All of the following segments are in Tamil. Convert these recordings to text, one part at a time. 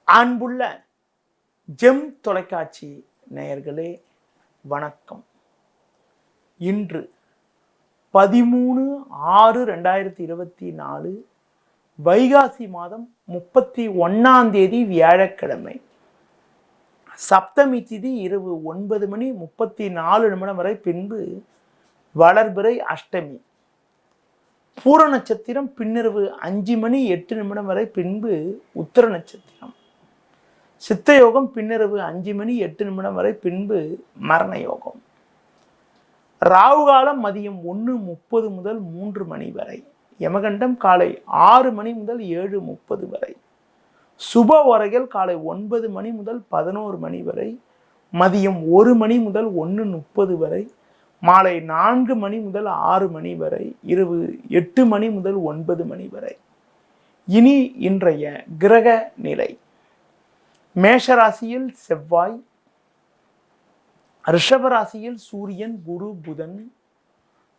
அன்புள்ள ஜெம் தொலைக்காட்சி நேயர்களே வணக்கம். இன்று 13/6/2024 வைகாசி மாதம் 31ஆம் தேதி வியாழக்கிழமை. சப்தமி திதி இரவு 9:34 வரை, பின்பு வளர்பிறை அஷ்டமி. பூர நட்சத்திரம் பின்னிரவு 5:08 வரை, பின்பு உத்தர நட்சத்திரம். சித்த யோகம் பின்னிரவு 5:08 வரை, பின்பு மரண யோகம். ராகு காலம் மதியம் 1:30 முதல் 3 மணி வரை. யமகண்டம் காலை 6 மணி முதல் 7:30 வரை. சுப ஓரைகள் காலை 9 மணி முதல் 11 மணி வரை, மதியம் 1 மணி முதல் 1:30 வரை, மாலை 4 மணி முதல் 6 மணி வரை, இரவு 8 மணி முதல் 9 மணி வரை. இனி இன்றைய கிரக நிலை. மேஷராசியில் செவ்வாய், ரிஷபராசியில் சூரியன், குரு, புதன்,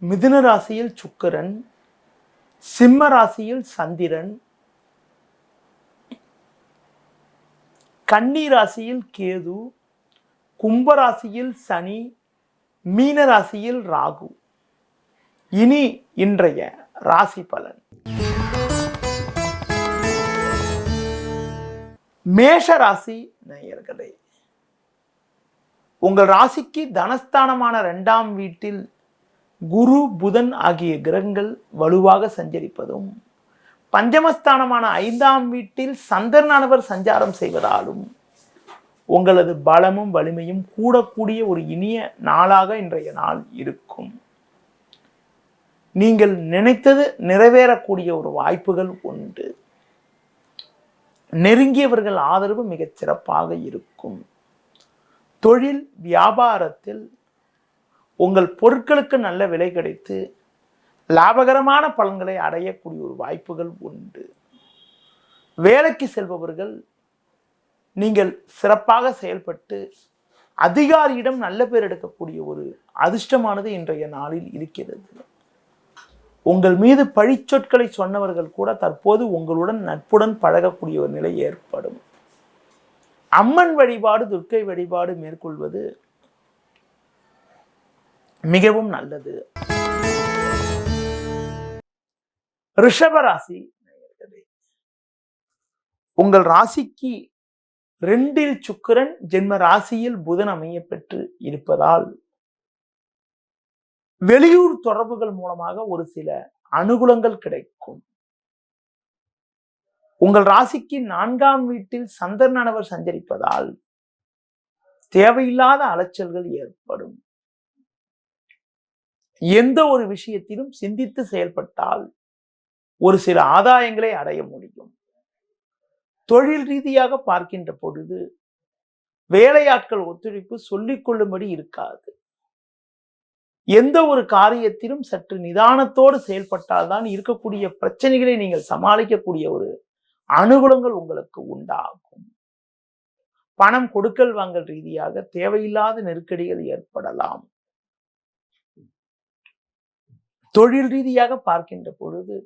மிதுன ராசியில் சுக்கிரன், சிம்ம ராசியில் சந்திரன், கன்னி ராசியில் கேது, கும்பராசியில் சனி, மீன ராசியில் ராகு. இனி இன்றைய ராசி பலன். மேஷ ராசி நேயர்களே, உங்கள் ராசிக்கு தனஸ்தானமான 2ஆம் வீட்டில் குரு, புதன் ஆகிய கிரகங்கள் வலுவாக சஞ்சரிப்பதும், பஞ்சமஸ்தானமான 5ஆம் வீட்டில் சந்திரனானவர் சஞ்சாரம் செய்வதாலும் உங்களது பலமும் வலிமையும் கூடக்கூடிய ஒரு இனிய நாளாக இன்றைய நாள் இருக்கும். நீங்கள் நினைத்தது நிறைவேறக்கூடிய ஒரு வாய்ப்புகள் உண்டு. நெருங்கியவர்கள் ஆதரவு மிகச் சிறப்பாக இருக்கும். தொழில் வியாபாரத்தில் உங்கள் பொருட்களுக்கு நல்ல விலை கிடைத்து லாபகரமான பலன்களை அடையக்கூடிய ஒரு வாய்ப்புகள் உண்டு. வேலைக்கு செல்பவர்கள் நீங்கள் சிறப்பாக செயல்பட்டு அதிகாரியிடம் நல்ல பேர் எடுக்கக்கூடிய ஒரு அதிர்ஷ்டமானது இன்றைய நாளில் இருக்கிறது. உங்கள் மீது பழிச்சொற்களை சொன்னவர்கள் கூட தற்போது உங்களுடன் நட்புடன் பழகக்கூடிய ஒரு நிலை ஏற்படும். அம்மன் வழிபாடு, துர்க்கை வழிபாடு மேற்கொள்வது மிகவும் நல்லது. ரிஷபராசி, உங்கள் ராசிக்கு 2இல் சுக்கிரன், ஜென்ம ராசியில் புதன் அமைய பெற்று இருப்பதால் வெளியூர் தொடர்புகள் மூலமாக ஒரு சில அனுகூலங்கள் கிடைக்கும். உங்கள் ராசிக்கு 4ஆம் வீட்டில் சந்திரனானவர் சஞ்சரிப்பதால் தேவையில்லாத அலைச்சல்கள் ஏற்படும். எந்த ஒரு விஷயத்திலும் சிந்தித்து செயல்பட்டால் ஒரு சில ஆதாயங்களை அடைய முடியும். தொழில் ரீதியாக பார்க்கின்ற பொழுது வேலையாட்கள் ஒத்துழைப்பு சொல்லிக் கொள்ளும்படி இருக்காது. எந்த ஒரு காரியத்திலும் சற்று நிதானத்தோடு செயல்பட்டால்தான் இருக்கக்கூடிய பிரச்சனைகளை நீங்கள் சமாளிக்கக்கூடிய ஒரு அனுகூலங்கள் உங்களுக்கு உண்டாகும். பணம் கொடுக்கல் வாங்கல் ரீதியாக தேவையில்லாத நெருக்கடிகள் ஏற்படலாம். தொழில் ரீதியாக பார்க்கின்ற பொழுது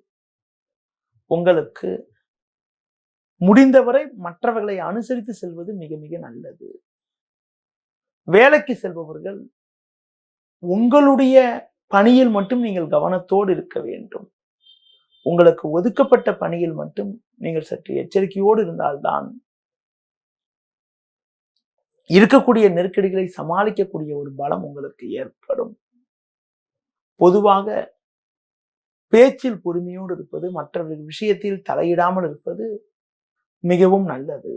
உங்களுக்கு முடிந்தவரை மற்றவர்களை அனுசரித்து செல்வது மிக மிக நல்லது. வேலைக்கு செல்பவர்கள் உங்களுடைய பணியில் மட்டும் நீங்கள் கவனத்தோடு இருக்க வேண்டும். உங்களுக்கு ஒதுக்கப்பட்ட பணியில் மட்டும் நீங்கள் சற்று எச்சரிக்கையோடு இருந்தால்தான் இருக்கக்கூடிய நெருக்கடிகளை சமாளிக்கக்கூடிய ஒரு பலம் உங்களுக்கு ஏற்படும். பொதுவாக பேச்சில் பொறுமையோடு இருப்பது, மற்றவர்கள் விஷயத்தில் தலையிடாமல் இருப்பது மிகவும் நல்லது.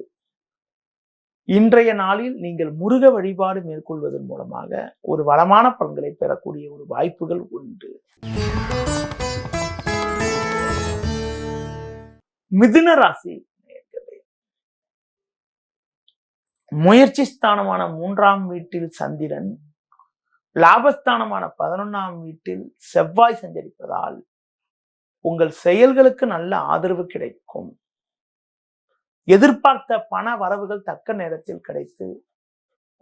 இன்றைய நாளில் நீங்கள் முருக வழிபாடு மேற்கொள்வதன் மூலமாக ஒரு வளமான பலன்களை பெறக்கூடிய ஒரு வாய்ப்புகள் உண்டு. மிதுன ராசி, முயற்சி ஸ்தானமான 3ஆம் வீட்டில் சந்திரன், லாபஸ்தானமான 11ஆம் வீட்டில் செவ்வாய் சஞ்சரிப்பதால் உங்கள் செயல்களுக்கு நல்ல ஆதரவு கிடைக்கும். எதிர்பார்த்த பண வரவுகள் தக்க நேரத்தில் கிடைத்து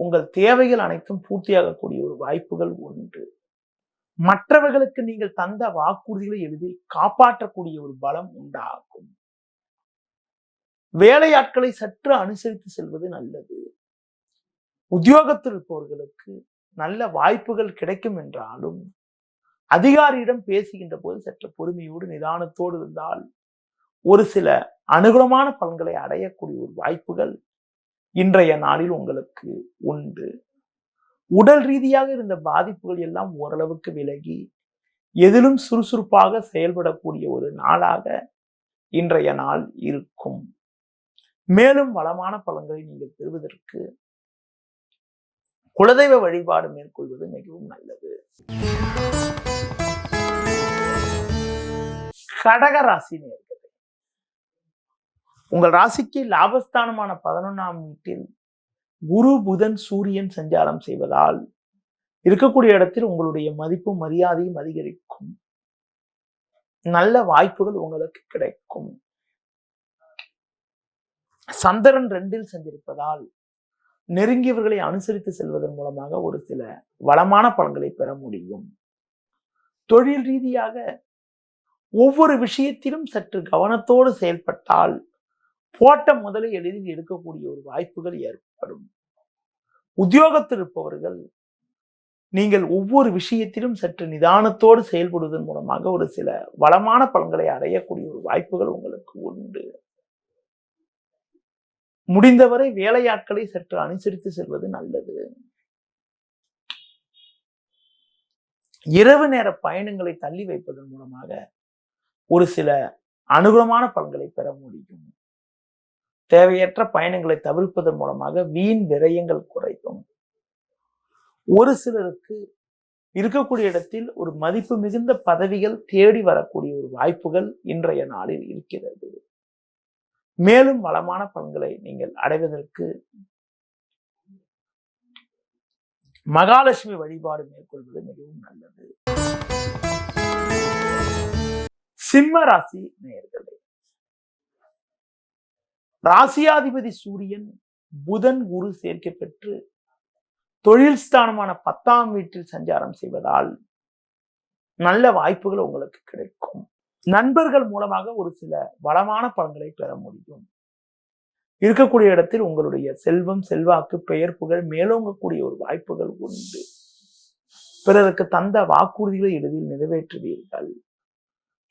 உங்கள் தேவைகள் அனைத்தும் பூர்த்தியாகக்கூடிய ஒரு வாய்ப்புகள் உண்டு. மற்றவர்களுக்கு நீங்கள் தந்த வாக்குறுதிகளை எளிதில் காப்பாற்றக்கூடிய ஒரு பலம் உண்டாகும். வேலையாட்களை சற்று அனுசரித்து செல்வது நல்லது. உத்தியோகத்தில் இருப்பவர்களுக்கு நல்ல வாய்ப்புகள் கிடைக்கும் என்றாலும் அதிகாரியிடம் பேசுகின்ற போது சற்று பொறுமையோடு நிதானத்தோடு இருந்தால் ஒரு சில அனுகூலமான பலன்களை அடையக்கூடிய ஒரு வாய்ப்புகள் இன்றைய நாளில் உங்களுக்கு உண்டு. உடல் ரீதியாக இருந்த பாதிப்புகள் எல்லாம் ஓரளவுக்கு விலகி எதிலும் சுறுசுறுப்பாக செயல்படக்கூடிய ஒரு நாளாக இன்றைய நாள் இருக்கும். மேலும் வளமான பலன்களை நீங்கள் பெறுவதற்கு குலதெய்வ வழிபாடு மேற்கொள்வது மிகவும் நல்லது. கடக ராசி நேயர்களே, உங்கள் ராசிக்கு லாபஸ்தானமான 11ஆம் வீட்டில் குரு புதன் சூரியன் சஞ்சாரம் செய்வதால் இருக்கக்கூடிய இடத்தில் உங்களுடைய மதிப்பும் மரியாதையும் அதிகரிக்கும். நல்ல வாய்ப்புகள் உங்களுக்கு கிடைக்கும். சந்திரன் 2இல் சஞ்சரிப்பதால் நெருங்கியவர்களை அனுசரித்து செல்வதன் மூலமாக ஒரு சில வளமான பலன்களை பெற முடியும். தொழில் ரீதியாக ஒவ்வொரு விஷயத்திலும் சற்று கவனத்தோடு செயல்பட்டால் போட்ட முதலை எளிதில் எடுக்கக்கூடிய ஒரு வாய்ப்புகள் ஏற்படும். உத்தியோகத்தில் இருப்பவர்கள் நீங்கள் ஒவ்வொரு விஷயத்திலும் சற்று நிதானத்தோடு செயல்படுவதன் மூலமாக ஒரு சில வளமான பலன்களை அடையக்கூடிய ஒரு வாய்ப்புகள் உங்களுக்கு உண்டு. முடிந்தவரை வேலையாட்களை சற்று அனுசரித்து செல்வது நல்லது. இரவு நேர பயணங்களை தள்ளி வைப்பதன் மூலமாக ஒரு சில அனுகூலமான பலன்களை பெற முடியும். தேவையற்ற பயணங்களை தவிர்ப்பதன் மூலமாக வீண் விரயங்கள் குறையும். ஒரு சிலருக்கு இருக்கக்கூடிய இடத்தில் ஒரு மதிப்பு மிகுந்த பதவிகள் தேடி வரக்கூடிய ஒரு வாய்ப்புகள் இன்றைய நாளில் இருக்கிறது. மேலும் வளமான பலன்களை நீங்கள் அடைவதற்கு மகாலட்சுமி வழிபாடு மேற்கொள்வது மிகவும் நல்லது. சிம்ம ராசி நேயர்களே, ராசியாதிபதி சூரியன் புதன் குரு சேர்க்கை பெற்று தொழில் ஸ்தானமான 10ஆம் வீட்டில் சஞ்சாரம் செய்வதால் நல்ல வாய்ப்புகள் உங்களுக்கு கிடைக்கும். நண்பர்கள் மூலமாக ஒரு சில வளமான பலன்களை பெற முடியும். இருக்கக்கூடிய இடத்தில் உங்களுடைய செல்வம் செல்வாக்கு பெயர் புகழ் மேலோங்கக்கூடிய ஒரு வாய்ப்புகள் உண்டு. பிறருக்கு தந்த வாக்குறுதிகளை எளிதில் நிறைவேற்றுவீர்கள்.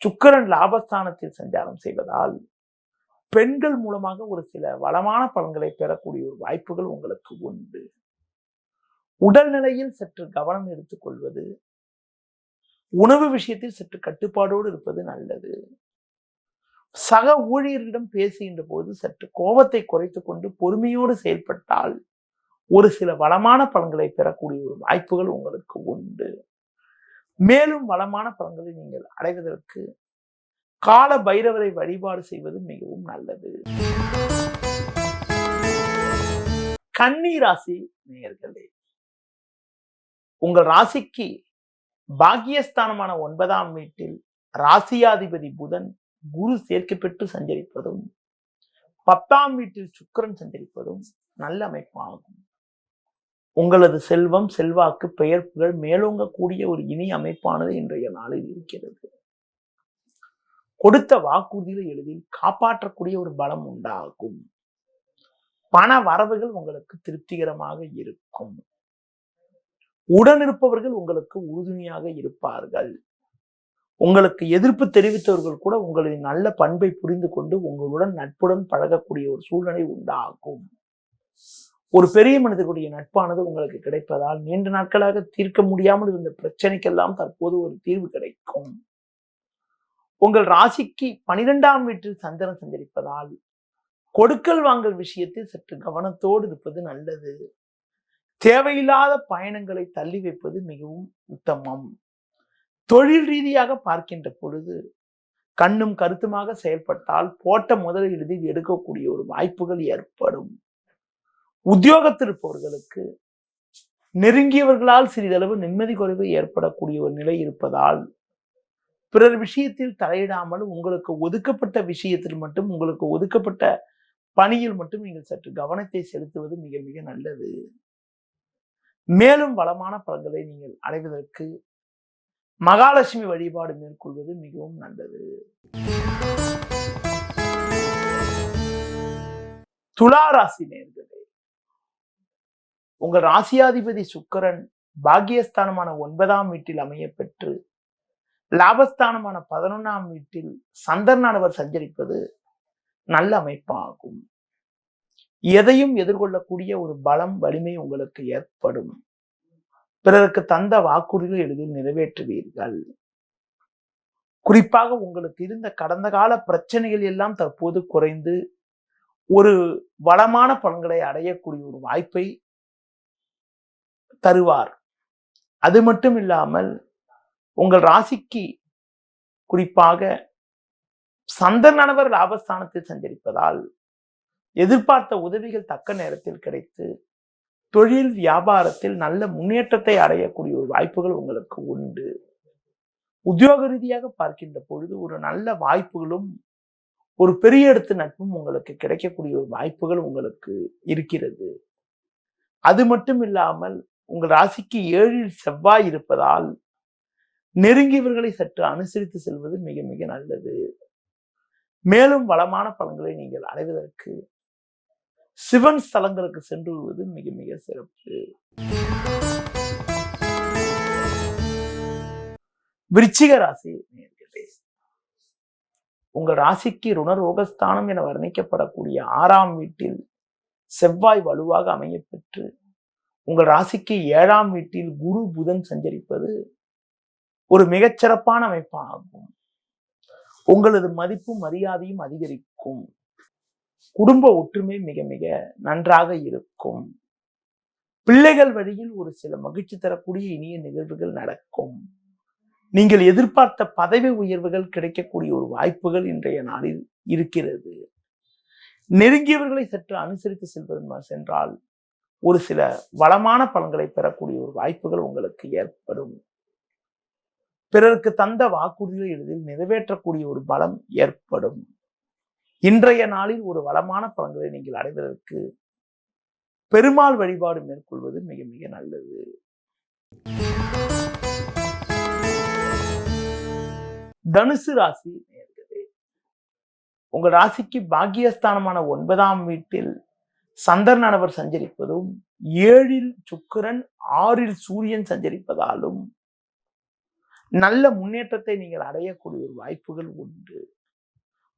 சுக்கிரன் லாபஸ்தானத்தில் சஞ்சாரம் செய்வதால் பெண்கள் மூலமாக ஒரு சில வளமான பலன்களை பெறக்கூடிய ஒரு வாய்ப்புகள் உங்களுக்கு உண்டு. உடல்நிலையில் சற்று கவனம் எடுத்துக் கொள்வது, உணவு விஷயத்தில் சற்று கட்டுப்பாடோடு இருப்பது நல்லது. சக ஊழியர்களிடம் பேசுகின்ற போது சற்று கோபத்தை குறைத்துக் கொண்டு பொறுமையோடு செயல்பட்டால் ஒரு சில வளமான பலன்களை பெறக்கூடிய ஒரு வாய்ப்புகள் உங்களுக்கு உண்டு. மேலும் வளமான பலன்களை நீங்கள் அடைவதற்கு கால பைரவரை வழிபாடு செய்வது மிகவும் நல்லது. கன்னி ராசி நேயர்களே, உங்கள் ராசிக்கு பாக்கியஸ்தானமான 9ஆம் வீட்டில் ராசியாதிபதி புதன் குரு சேர்க்கை பெற்று சஞ்சரிப்பதும் 10ஆம் வீட்டில் சுக்கிரன் சஞ்சரிப்பதும் நல்ல அமைப்பாகும். உங்களது செல்வம் செல்வாக்கு பெயர் புகழ் மேலோங்கக்கூடிய ஒரு இனிய அமைப்பானது இன்றைய நாளில் இருக்கிறது. கொடுத்த வாக்குறுதிகளை எளிதில் காப்பாற்றக்கூடிய ஒரு பலம் உண்டாகும். பண வரவுகள் உங்களுக்கு திருப்திகரமாக இருக்கும். உடன் இருப்பவர்கள் உங்களுக்கு உறுதுணையாக இருப்பார்கள். உங்களுக்கு எதிர்ப்பு தெரிவித்தவர்கள் கூட உங்களின் நல்ல பண்பை புரிந்து கொண்டு உங்களுடன் நட்புடன் பழகக்கூடிய ஒரு சூழ்நிலை உண்டாகும். ஒரு பெரிய மனிதர்களுடைய நட்பானது உங்களுக்கு கிடைப்பதால் நீண்ட நாட்களாக தீர்க்க முடியாமல் இருந்த பிரச்சனைக்கெல்லாம் தற்போது ஒரு தீர்வு கிடைக்கும். உங்கள் ராசிக்கு 12ஆம் வீட்டில் சந்திரன் சஞ்சரிப்பதால் கொடுக்கல் வாங்கல் விஷயத்தில் சற்று கவனத்தோடு இருப்பது நல்லது. தேவையில்லாத பயணங்களை தள்ளி வைப்பது மிகவும் உத்தமம். தொழில் ரீதியாக பார்க்கின்ற பொழுது கண்ணும் கருத்துமாக செயல்பட்டால் போட்ட முதலீடுகளில் எடுக்கக்கூடிய ஒரு வாய்ப்புகள் ஏற்படும். உத்தியோகத்தில் இருப்பவர்களுக்கு நெருங்கியவர்களால் சிறிதளவு நிம்மதி குறைவு ஏற்படக்கூடிய ஒரு நிலை இருப்பதால் பிறர் விஷயத்தில் தலையிடாமல் உங்களுக்கு ஒதுக்கப்பட்ட விஷயத்தில் மட்டும் உங்களுக்கு ஒதுக்கப்பட்ட பணியில் மட்டும் நீங்கள் சற்று கவனத்தை செலுத்துவது மிக மிக நல்லது. மேலும் வளமான பலன்களை நீங்கள் அடைவதற்கு மகாலட்சுமி வழிபாடு மேற்கொள்வது மிகவும் நல்லது. துலா ராசி நேயர்களே, உங்கள் ராசியாதிபதி சுக்கிரன் பாக்கியஸ்தானமான 9ஆம் வீட்டில் அமைய பெற்று லாபஸ்தானமான 11ஆம் வீட்டில் சந்திரனானவர் சஞ்சரிப்பது நல்ல அமைப்பாகும். எதையும் எதிர்கொள்ளக்கூடிய ஒரு பலம் வலிமை உங்களுக்கு ஏற்படும். பிறருக்கு தந்த வாக்குறுதிகள் எளிதில் நிறைவேற்றுவீர்கள். குறிப்பாக உங்களுக்கு இருந்த கடந்த கால பிரச்சனைகள் எல்லாம் தற்போது குறைந்து ஒரு வளமான பலன்களை அடையக்கூடிய ஒரு வாய்ப்பை தருவார். அது மட்டும் இல்லாமல் உங்கள் ராசிக்கு குறிப்பாக சந்திரனானவர் லாபஸ்தானத்தில் சஞ்சரிப்பதால் எதிர்பார்த்த உதவிகள் தக்க நேரத்தில் கிடைத்து தொழில் வியாபாரத்தில் நல்ல முன்னேற்றத்தை அடையக்கூடிய ஒரு வாய்ப்புகள் உங்களுக்கு உண்டு. உத்தியோக ரீதியாக பார்க்கின்ற பொழுது ஒரு நல்ல வாய்ப்புகளும் ஒரு பெரிய இடத்து நட்பும் உங்களுக்கு கிடைக்கக்கூடிய ஒரு வாய்ப்புகள் உங்களுக்கு இருக்கிறது. அது மட்டும் இல்லாமல் உங்கள் ராசிக்கு 7ல் செவ்வாய் இருப்பதால் நெருங்கியவர்களை சற்று அனுசரித்து செல்வது மிக மிக நல்லது. மேலும் வளமான பலன்களை நீங்கள் அடைவதற்கு சிவன் ஸ்தலங்களுக்கு சென்று வருவது மிக மிக சிறப்பு. விருச்சிக ராசி நேயர்களே, உங்கள் ராசிக்கு ருணரோகஸ்தானம் என வர்ணிக்கப்படக்கூடிய 6ஆம் வீட்டில் செவ்வாய் வலுவாக அமைய பெற்று உங்கள் ராசிக்கு 7ஆம் வீட்டில் குரு புதன் சஞ்சரிப்பது ஒரு மிகச்சிறப்பான அமைப்பாகும். உங்களது மதிப்பும் மரியாதையும் அதிகரிக்கும். குடும்ப ஒற்றுமை மிக மிக நன்றாக இருக்கும். பிள்ளைகள் வழியில் ஒரு சில மகிழ்ச்சி தரக்கூடிய இனிய நிகழ்வுகள் நடக்கும். நீங்கள் எதிர்பார்த்த பதவி உயர்வுகள் கிடைக்கக்கூடிய ஒரு வாய்ப்புகள் இன்றைய நாளில் இருக்கிறது. நெருங்கியவர்களை சற்று அனுசரித்து சென்றால் ஒரு சில வளமான பலன்களை பெறக்கூடிய ஒரு வாய்ப்புகள் உங்களுக்கு ஏற்படும். பிறருக்கு தந்த வாக்குறுதிகளை எளிதில் நிறைவேற்றக்கூடிய ஒரு பலம் ஏற்படும். இன்றைய நாளில் ஒரு வளமான பலன்களை நீங்கள் அடைவதற்கு பெருமாள் வழிபாடு மேற்கொள்வது மிக மிக நல்லது. தனுசு ராசி நேயர்களே, உங்கள் ராசிக்கு பாக்கியஸ்தானமான 9ஆம் வீட்டில் சந்திரனானவர் சஞ்சரிப்பதும் 7ல் சுக்கிரன் 6ல் சூரியன் சஞ்சரிப்பதாலும் நல்ல முன்னேற்றத்தை நீங்கள் அடையக்கூடிய ஒரு வாய்ப்புகள் உண்டு.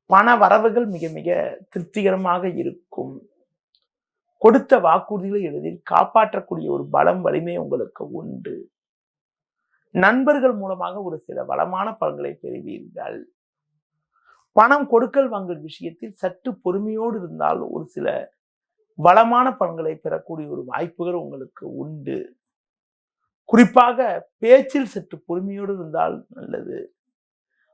பண வரவுகள் மிக மிக திருப்திகரமாக இருக்கும். கொடுத்த வாக்குறுதிகளை எளிதில் காப்பாற்றக்கூடிய ஒரு பலம் வலிமை உங்களுக்கு உண்டு. நண்பர்கள் மூலமாக ஒரு சில வளமான பலன்களை பெறுவீர்கள். பணம் கொடுக்கல் வாங்கல் விஷயத்தில் சற்று பொறுமையோடு இருந்தால் ஒரு சில வளமான பலன்களை பெறக்கூடிய ஒரு வாய்ப்புகள் உங்களுக்கு உண்டு. குறிப்பாக பேச்சில் சற்று பொறுமையோடு இருந்தால் நல்லது.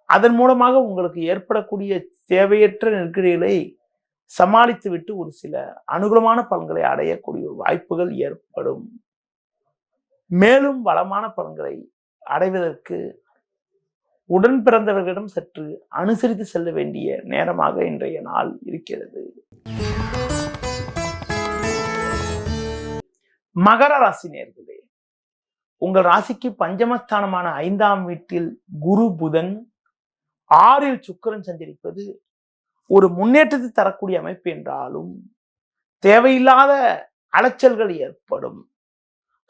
அதன் மூலமாக உங்களுக்கு ஏற்படக்கூடிய தேவையற்ற நெருக்கடிகளை சமாளித்து விட்டு ஒரு சில அனுகூலமான பலன்களை அடையக்கூடிய வாய்ப்புகள் ஏற்படும். மேலும் வளமான பலன்களை அடைவதற்கு உடன் பிறந்தவர்களிடம் சற்று அனுசரித்து செல்ல வேண்டிய நேரமாக இன்றைய நாள் இருக்கிறது. மகர ராசி நேயர்களே, உங்கள் ராசிக்கு பஞ்சமஸ்தானமான 5ஆம் வீட்டில் குரு புதன் 6ல் சுக்கிரன் சஞ்சரிப்பது ஒரு முன்னேற்றத்தை தரக்கூடிய அமைப்பு என்றாலும் தேவையில்லாத அலைச்சல்கள் ஏற்படும்.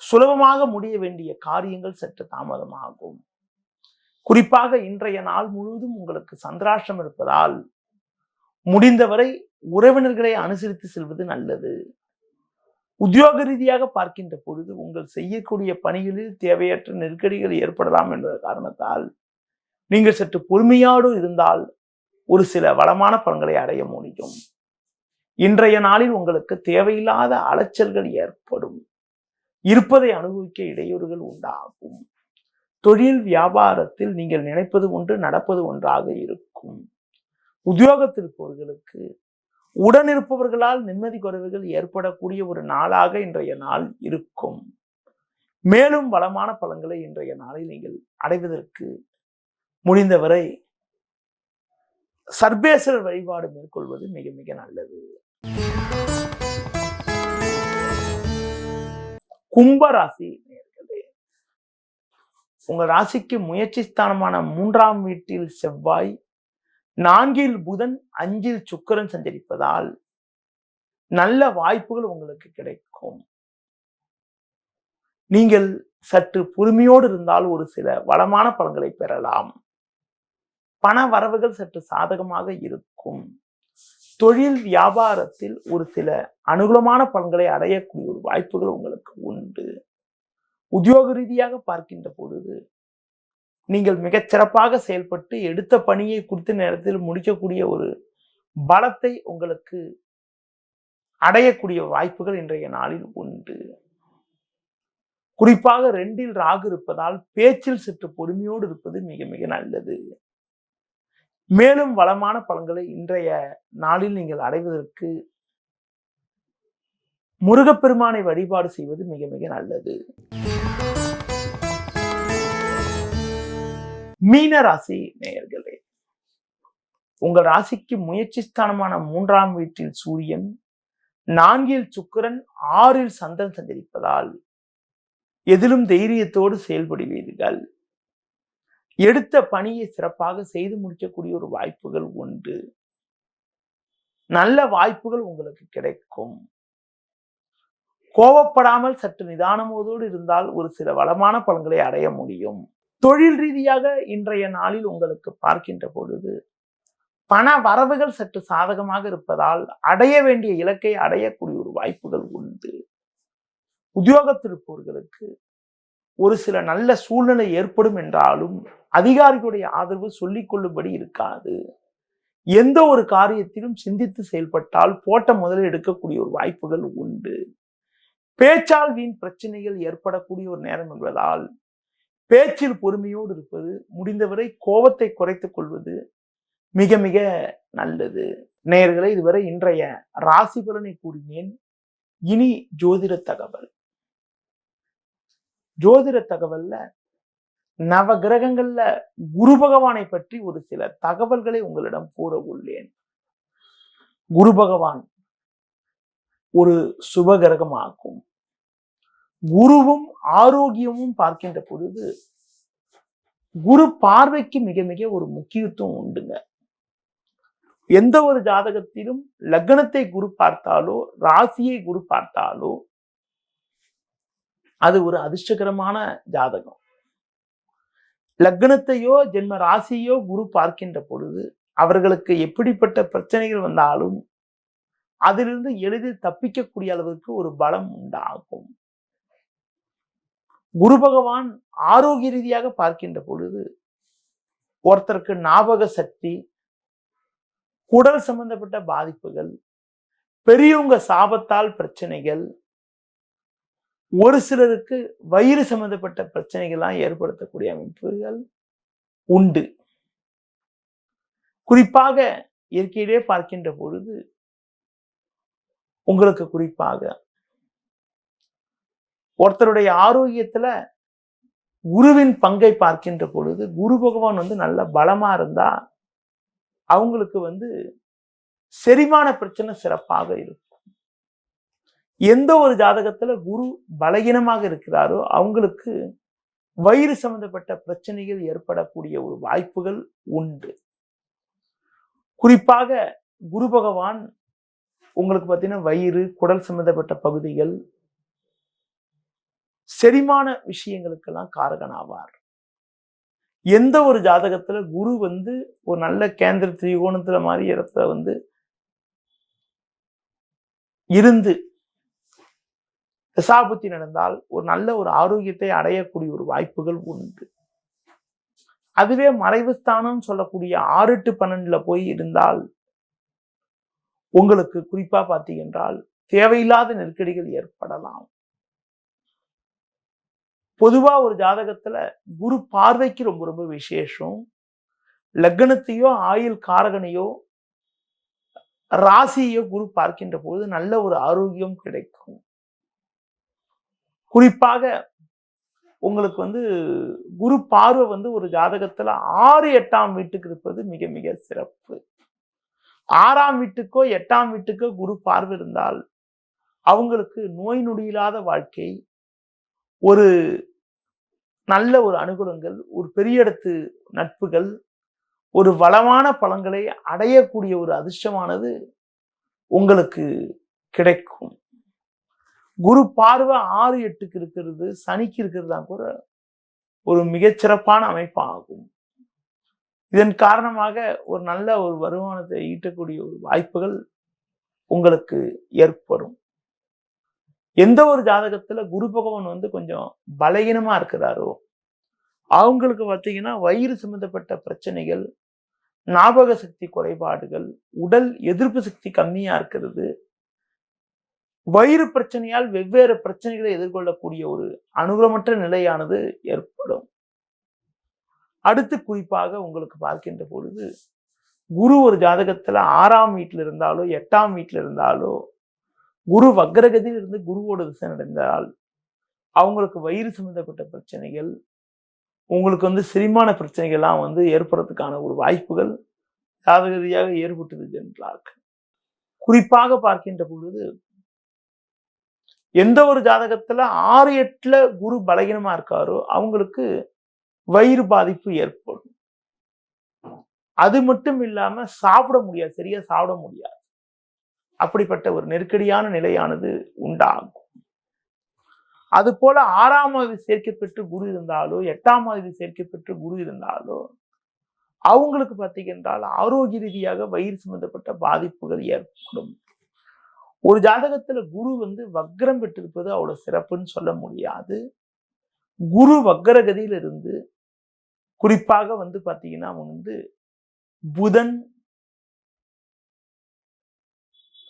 சுலபமாக முடிய வேண்டிய காரியங்கள் சற்று தாமதமாகும். குறிப்பாக இன்றைய நாள் முழுவதும் உங்களுக்கு சந்திராஷ்டிரம் இருப்பதால் முடிந்தவரை உறவினர்களை அனுசரித்து செல்வது நல்லது. உத்தியோக ரீதியாக பார்க்கின்ற பொழுது உங்கள் செய்யக்கூடிய பணிகளில் தேவையற்ற நெருக்கடிகள் ஏற்படலாம் என்ற காரணத்தால் நீங்கள் சற்று பொறுமையோடு இருந்தால் ஒரு சில வளமான பலன்களை அடைய முடியும். இன்றைய நாளில் உங்களுக்கு தேவையில்லாத அலைச்சல்கள் ஏற்படும். இருப்பதை அனுபவிக்க இடையூறுகள் உண்டாகும். தொழில் வியாபாரத்தில் நீங்கள் நினைப்பது ஒன்று நடப்பது ஒன்றாக இருக்கும். உத்தியோகத்தில் இருப்பவர்களுக்கு உடனிருப்பவர்களால் நிம்மதி குறைவுகள் ஏற்படக்கூடிய ஒரு நாளாக இன்றைய நாள் இருக்கும். மேலும் வளமான பலன்களை இன்றைய நாளில் நீங்கள் அடைவதற்கு முடிந்தவரை சர்வேஸ்வரர் வழிபாடு மேற்கொள்வது மிக மிக நல்லது. கும்பராசி நேயர்களே, உங்கள் ராசிக்கு முயற்சி ஸ்தானமான 3ஆம் வீட்டில் செவ்வாய், 4ல் புதன், 5ல் சுக்கிரன் சஞ்சரிப்பதால் நல்ல வாய்ப்புகள் உங்களுக்கு கிடைக்கும். நீங்கள் சற்று பொறுமையோடு இருந்தால் ஒரு சில வளமான பலன்களை பெறலாம். பண வரவுகள் சற்று சாதகமாக இருக்கும். தொழில் வியாபாரத்தில் ஒரு சில அனுகூலமான பலன்களை அடையக்கூடிய ஒரு வாய்ப்புகள் உங்களுக்கு உண்டு. உத்தியோக ரீதியாக பார்க்கின்ற பொழுது நீங்கள் மிகச்சிறப்பாக செயல்பட்டு எடுத்த பணியை குறித்த நேரத்தில் முடிக்கக்கூடிய ஒரு பலத்தை உங்களுக்கு அடையக்கூடிய வாய்ப்புகள் இன்றைய நாளில் உண்டு. குறிப்பாக 2ல் ராகு இருப்பதால் பேச்சில் சற்று பொறுமையோடு இருப்பது மிக மிக நல்லது. மேலும் வளமான பலன்களை இன்றைய நாளில் நீங்கள் அடைவதற்கு முருகப்பெருமானை வழிபாடு செய்வது மிக மிக நல்லது. மீன ராசி நேயர்களே, உங்கள் ராசிக்கு முயற்சி ஸ்தானமான 3ஆம் வீட்டில் சூரியன், 4ல் சுக்கிரன், 6ல் சந்திரன் சஞ்சரிப்பதால் எதிலும் தைரியத்தோடு செயல்படுவீர்கள். எடுத்த பணியை சிறப்பாக செய்து முடிக்கக்கூடிய ஒரு வாய்ப்புகள் உண்டு. நல்ல வாய்ப்புகள் உங்களுக்கு கிடைக்கும். கோபப்படாமல் சற்று நிதானமோடு இருந்தால் ஒரு சில வளமான பலன்களை அடைய முடியும். தொழில் ரீதியாக இன்றைய நாளில் உங்களுக்கு பார்க்கின்ற பொழுது பண வரவுகள் சற்று சாதகமாக இருப்பதால் அடைய வேண்டிய இலக்கை அடையக்கூடிய ஒரு வாய்ப்புகள் உண்டு. உத்தியோகத்தில் இருப்பவர்களுக்கு ஒரு சில நல்ல சூழ்நிலை ஏற்படும் என்றாலும் அதிகாரிகளுடைய ஆதரவு சொல்லிக் கொள்ளும்படி இருக்காது. எந்த ஒரு காரியத்திலும் சிந்தித்து செயல்பட்டால் போட்ட முதலில் எடுக்கக்கூடிய ஒரு வாய்ப்புகள் உண்டு. பேச்சால் வீண் பிரச்சனைகள் ஏற்படக்கூடிய ஒரு நேரம் என்பதால் பேச்சில் பொறுமையோடு இருப்பது, முடிந்தவரை கோபத்தை குறைத்துக் கொள்வது மிக மிக நல்லது. நேயர்களே, இதுவரை இன்றைய ராசி பலனை கூறினேன். இனி ஜோதிட தகவல். ஜோதிட தகவல்ல நவ கிரகங்கள்ல குரு பகவானை பற்றி ஒரு சில தகவல்களை உங்களிடம் கூற உள்ளேன். குரு பகவான் ஒரு சுப கிரகமாகும். குருவும் ஆரோக்கியமும் பார்க்கின்ற பொழுது குரு பார்வைக்கு மிக மிக ஒரு முக்கியத்துவம் உண்டுங்க. எந்த ஒரு ஜாதகத்திலும் லக்னத்தை குரு பார்த்தாலோ ராசியை குரு பார்த்தாலோ அது ஒரு அதிர்ஷ்டகரமான ஜாதகம். லக்னத்தையோ ஜென்ம ராசியோ குரு பார்க்கின்ற பொழுது அவர்களுக்கு எப்படிப்பட்ட பிரச்சனைகள் வந்தாலும் அதிலிருந்து எளிதில் தப்பிக்கக்கூடிய அளவுக்கு ஒரு பலம் உண்டாகும். குரு பகவான் ஆரோக்கிய ரீதியாக பார்க்கின்ற பொழுது ஒருத்தருக்கு ஞாபக சக்தி, குடல் சம்பந்தப்பட்ட பாதிப்புகள், பெரியவங்க சாபத்தால் பிரச்சனைகள், ஒரு சிலருக்கு வயிறு சம்பந்தப்பட்ட பிரச்சனைகள்லாம் ஏற்படுத்தக்கூடிய அமைப்புகள் உண்டு. குறிப்பாக இயற்கையிலே பார்க்கின்ற பொழுது உங்களுக்கு குறிப்பாக ஒருத்தருடைய ஆரோக்கியத்துல குருவின் பங்கை பார்க்கின்ற பொழுது குரு பகவான் நல்ல பலமா இருந்தா அவங்களுக்கு செரிமான பிரச்சனை சிறப்பாக இருக்கும். எந்த ஒரு ஜாதகத்துல குரு பலகீனமாக இருக்கிறாரோ அவங்களுக்கு வயிறு சம்பந்தப்பட்ட பிரச்சனைகள் ஏற்படக்கூடிய ஒரு வாய்ப்புகள் உண்டு. குறிப்பாக குரு பகவான் உங்களுக்கு பார்த்தீங்கன்னா வயிறு, குடல் சம்பந்தப்பட்ட பகுதிகள், செரிமான விஷயங்களுக்கெல்லாம் காரகனாவார். எந்த ஒரு ஜாதகத்துல குரு ஒரு நல்ல கேந்திர திரிகோணத்துல மாதிரி இடத்துல இருந்து தசாபுத்தி நடந்தால் ஒரு நல்ல ஒரு ஆரோக்கியத்தை அடையக்கூடிய ஒரு வாய்ப்புகள் உண்டு. அதுவே மறைவு ஸ்தானம் சொல்லக்கூடிய 6, 8, 12ல போய் இருந்தால் உங்களுக்கு குறிப்பா பார்த்தீங்கன்றால் தேவையில்லாத நெருக்கடிகள் ஏற்படலாம். பொதுவா ஒரு ஜாதகத்துல குரு பார்வைக்கு ரொம்ப ரொம்ப விசேஷம். லக்னத்தையோ ஆயுள் காரகனையோ ராசியோ குரு பார்க்கின்ற போது நல்ல ஒரு ஆரோக்கியம் கிடைக்கும். குறிப்பாக உங்களுக்கு குரு பார்வை ஒரு ஜாதகத்துல 6, 8ஆம் வீட்டுக்கு இருப்பது மிக மிக சிறப்பு. 6ஆம் வீட்டுக்கோ 8ஆம் வீட்டுக்கோ குரு பார்வை இருந்தால் அவங்களுக்கு நோய் நொடியில்லாத வாழ்க்கை, ஒரு நல்ல ஒரு அனுகூலங்கள், ஒரு பெரிய இடத்து நட்புகள், ஒரு வளமான பலன்களை அடையக்கூடிய ஒரு அதிர்ஷ்டமானது உங்களுக்கு கிடைக்கும். குரு பார்வை 6-8க்கு இருக்கிறது, சனிக்கு இருக்கிறதா கூட ஒரு மிகச்சிறப்பான அமைப்பாகும். இதன் காரணமாக ஒரு நல்ல ஒரு வருமானத்தை ஈட்டக்கூடிய ஒரு வாய்ப்புகள் உங்களுக்கு ஏற்படும். எந்த ஒரு ஜாதகத்துல குரு பகவான் கொஞ்சம் பலகீனமா இருக்கிறாரோ அவங்களுக்கு பார்த்தீங்கன்னா வயிறு சம்பந்தப்பட்ட பிரச்சனைகள், ஞாபக சக்தி குறைபாடுகள், உடல் எதிர்ப்பு சக்தி கம்மியா இருக்கிறது, வயிறு பிரச்சனையால் வெவ்வேறு பிரச்சனைகளை எதிர்கொள்ளக்கூடிய ஒரு அனுகூலமற்ற நிலையானது ஏற்படும். அடுத்து குறிப்பாக உங்களுக்கு பார்க்கின்ற பொழுது குரு ஒரு ஜாதகத்துல 6ஆம் வீட்டில் இருந்தாலோ 8ஆம் வீட்டில் இருந்தாலோ குரு வக்ரகதியில் இருந்து குருவோட திசை நடந்தால் அவங்களுக்கு வயிறு சம்பந்தப்பட்ட பிரச்சனைகள், உங்களுக்கு செரிமான பிரச்சனைகள்லாம் ஏற்படுறதுக்கான ஒரு வாய்ப்புகள் ஜாதக ரீதியாக ஏற்பட்டது என்றார்கள். குறிப்பாக பார்க்கின்ற பொழுது எந்த ஒரு ஜாதகத்துல 6-8ல குரு பலகீனமா இருக்காரோ அவங்களுக்கு வயிறு பாதிப்பு ஏற்படும். அது மட்டும் இல்லாம சாப்பிட முடியாது, சரியா சாப்பிட முடியாது. அப்படிப்பட்ட ஒரு நெருக்கடியான நிலையானது உண்டாகும். அது போல 6ஆம் ஆதிபதி சேர்க்கை பெற்று குரு இருந்தாலோ 8ஆம் ஆதிபதி சேர்க்கை பெற்று குரு இருந்தாலோ அவங்களுக்கு பார்த்தீங்கன்றால் ஆரோக்கிய ரீதியாக வயிறு சம்பந்தப்பட்ட பாதிப்புகள் ஏற்படும். ஒரு ஜாதகத்துல குரு வக்ரம் பெற்றிருப்பது அவ்வளவு சிறப்புன்னு சொல்ல முடியாது. குரு வக்ரகதியில இருந்து குறிப்பாக பார்த்தீங்கன்னா புதன்,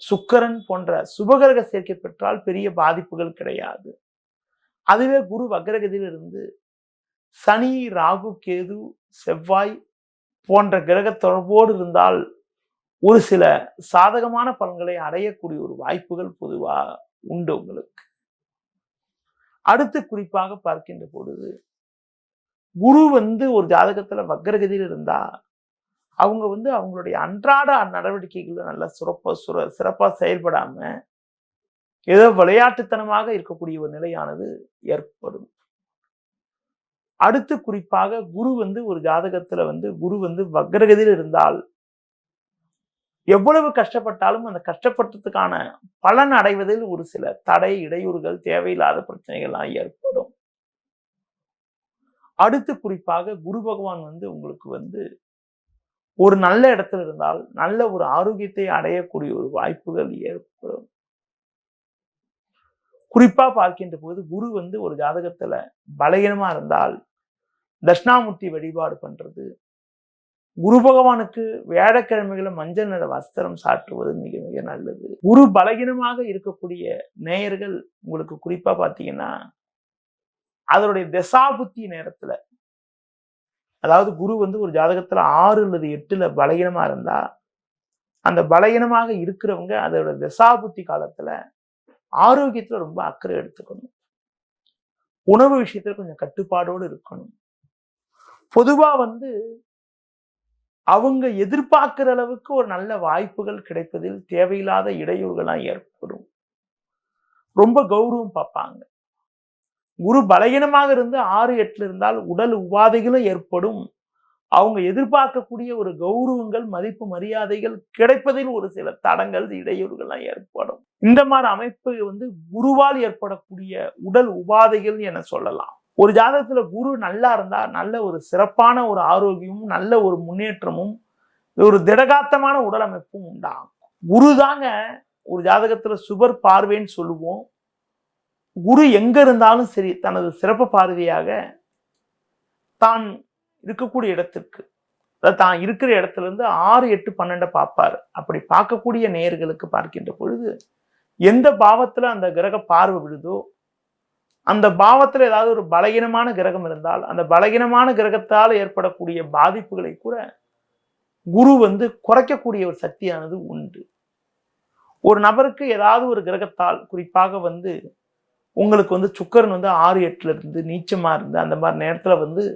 சுக்கிரன் போன்ற சுபகிரக சேர்க்கை பெற்றால் பெரிய பாதிப்புகள் கிடையாது. அதுவே குரு வக்ரகதியில் இருந்து சனி, ராகு, கேது, செவ்வாய் போன்ற கிரக தொடர்போடு இருந்தால் ஒரு சில சாதகமான பலன்களை அடையக்கூடிய ஒரு வாய்ப்புகள் பொதுவா உண்டு உங்களுக்கு. அடுத்து குறிப்பாக பார்க்கின்ற பொழுது குரு ஒரு ஜாதகத்துல வக்ரகதியில் இருந்தா அவங்க அவங்களுடைய அன்றாட நடவடிக்கைகள் நல்லா சிறப்பா செயல்படாம ஏதோ விளையாட்டுத்தனமாக இருக்கக்கூடிய ஒரு நிலையானது ஏற்படும். அடுத்து குறிப்பாக குரு ஒரு ஜாதகத்துல குரு வக்ரகதியில் இருந்தால் எவ்வளவு கஷ்டப்பட்டாலும் அந்த கஷ்டப்பட்டதுக்கான பலன் அடைவதில் ஒரு சில தடை, இடையூறுகள், தேவையில்லாத பிரச்சனைகள்லாம் ஏற்படும். அடுத்து குறிப்பாக குரு பகவான் உங்களுக்கு ஒரு நல்ல இடத்துல இருந்தால் நல்ல ஒரு ஆரோக்கியத்தை அடையக்கூடிய ஒரு வாய்ப்புகள் ஏற்படும். குறிப்பா பார்க்கின்ற போது குரு ஒரு ஜாதகத்துல பலகீனமா இருந்தால் தட்சிணாமூர்த்தி வழிபாடு பண்றது, குரு பகவானுக்கு வியாழக்கிழமைகளை மஞ்சள் நிற வஸ்திரம் சாற்றுவது மிக மிக நல்லது. குரு பலகீனமாக இருக்கக்கூடிய நேயர்கள் உங்களுக்கு குறிப்பா பார்த்தீங்கன்னா அதனுடைய தசாபுத்தி நேரத்துல, அதாவது குரு ஒரு ஜாதகத்துல 6 அல்லது 8ல பலகீனமா இருந்தா அந்த பலகீனமாக இருக்கிறவங்க அதோட தசாபுத்தி காலத்துல ஆரோக்கியத்துல ரொம்ப அக்கறை எடுத்துக்கணும். உணவு விஷயத்துல கொஞ்சம் கட்டுப்பாடோடு இருக்கணும். பொதுவா அவங்க எதிர்பார்க்கிற அளவுக்கு ஒரு நல்ல வாய்ப்புகள் கிடைப்பதில் தேவையில்லாத இடையூறுகள்லாம் ஏற்படும். ரொம்ப கௌரவம் பார்ப்பாங்க. குரு பலகீனமாக இருந்து 6-8ல இருந்தால் உடல் உபாதைகளும் ஏற்படும். அவங்க எதிர்பார்க்கக்கூடிய ஒரு கௌரவங்கள், மதிப்பு, மரியாதைகள் கிடைப்பதில் ஒரு சில தடங்கள், இடையூறுகள்லாம் ஏற்படும். இந்த மாதிரி அமைப்பு குருவால் ஏற்படக்கூடிய உடல் உபாதைகள் என சொல்லலாம். ஒரு ஜாதகத்துல குரு நல்லா இருந்தா நல்ல ஒரு சிறப்பான ஒரு ஆரோக்கியமும், நல்ல ஒரு முன்னேற்றமும், ஒரு திடகாத்தமான உடல் அமைப்பும் உண்டாகும். குரு தாங்க ஒரு ஜாதகத்துல சுபர் பார்வைன்னு சொல்லுவோம். குரு எங்க இருந்தாலும் சரி தனது சிறப்பு பார்வையாக தான் இருக்கக்கூடிய இடத்திற்கு, தான் இருக்கிற இடத்துல இருந்து 6, 8, 12 பார்ப்பார். அப்படி பார்க்கக்கூடிய நேயர்களுக்கு பார்க்கின்ற பொழுது எந்த பாவத்துல அந்த கிரக பார்வை விழுதோ அந்த பாவத்துல ஏதாவது ஒரு பலகீனமான கிரகம் இருந்தால் அந்த பலகீனமான கிரகத்தால் ஏற்படக்கூடிய பாதிப்புகளை கூட குரு குறைக்கக்கூடிய ஒரு சக்தியானது உண்டு. ஒரு நபருக்கு ஏதாவது ஒரு கிரகத்தால் குறிப்பாக உங்களுக்கு சுக்கிரன் 6, 8ல இருந்து நீச்சமா இருந்து அந்த மாதிரி நேரத்துல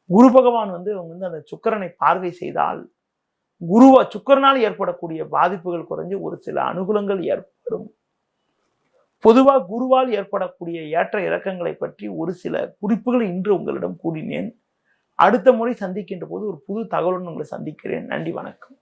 குரு பகவான் அவங்க அந்த சுக்கிரனை பார்வை செய்தால் சுக்கிரனால் ஏற்படக்கூடிய பாதிப்புகள் குறைஞ்சு ஒரு சில அனுகூலங்கள் ஏற்படும். பொதுவா குருவால் ஏற்படக்கூடிய ஏற்ற இறக்கங்களை பற்றி ஒரு சில குறிப்புகள் இன்று உங்களிடம் கூறினேன். அடுத்த முறை சந்திக்கின்ற போது ஒரு புது தகவலுடன் உங்களை சந்திக்கிறேன். நன்றி, வணக்கம்.